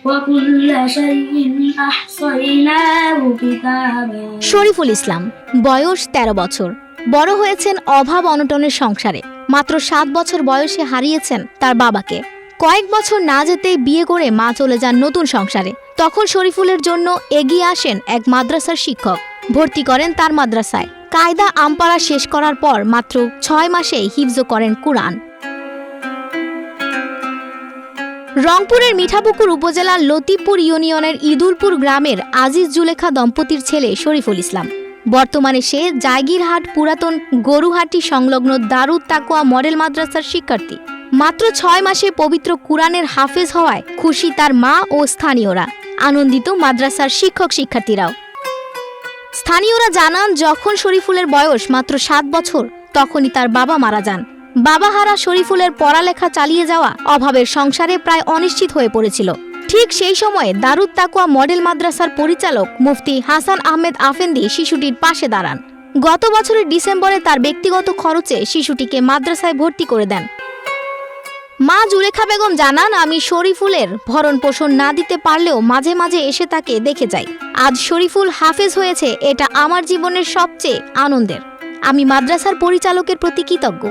وكل شيء أحصيناه كتابا। শরীফুল ইসলাম, বয়স 13 বছর। বড় হয়েছেন অভাব অনটনের সংসারে। মাত্র 7 বছর বয়সে হারিয়েছেন তার বাবাকে। কয়েক বছর না যেতেই বিয়ে করে মা চলে যান নতুন সংসারে। তখন শরীফুলের জন্য এগিয়ে আসেন এক মাদ্রাসার শিক্ষক। ভর্তি করেন তার মাদ্রাসায়। কায়দা আমপারা শেষ করার পর মাত্র 6 মাসেই হিফজ করেন কুরআন। রংপুরের মিঠাপুকুর উপজেলার লতিফপুর ইউনিয়নের ইদুলপুর গ্রামের আজিজ জুলেখা দম্পতির ছেলে শরীফুল ইসলাম। বর্তমানে সে জায়গিরহাট পুরাতন গরুহাটি সংলগ্ন দারুত তাকওয়া মডেল মাদ্রাসার শিক্ষার্থী। মাত্র 6 মাসে পবিত্র কুরআনের হাফেজ হওয়ায় খুশি তার মা ও স্থানীয়রা, আনন্দিত মাদ্রাসার শিক্ষক শিক্ষার্থীরাও। স্থানীয়রা জানান, যখন শরীফুলের বয়স মাত্র 7 বছর তখনই তার বাবা মারা যান। বাবাহারা শরীফুলের পড়ালেখা চালিয়ে যাওয়া অভাবের সংসারে প্রায় অনিশ্চিত হয়ে পড়েছিল। ঠিক সেই সময়ে দারুত তাকওয়া মডেল মাদ্রাসার পরিচালক মুফতি হাসান আহমেদ আফেন্দি শিশুটির পাশে দাঁড়ান। গত বছরের ডিসেম্বরে তার ব্যক্তিগত খরচে শিশুটিকে মাদ্রাসায় ভর্তি করে দেন। মা জুলেখা বেগম জানান, আমি শরীফুলের ভরণ পোষণ না দিতে পারলেও মাঝে মাঝে এসে তাকে দেখে যাই। আজ শরীফুল হাফেজ হয়েছে, এটা আমার জীবনের সবচেয়ে আনন্দের। আমি মাদ্রাসার পরিচালকের প্রতি কৃতজ্ঞ।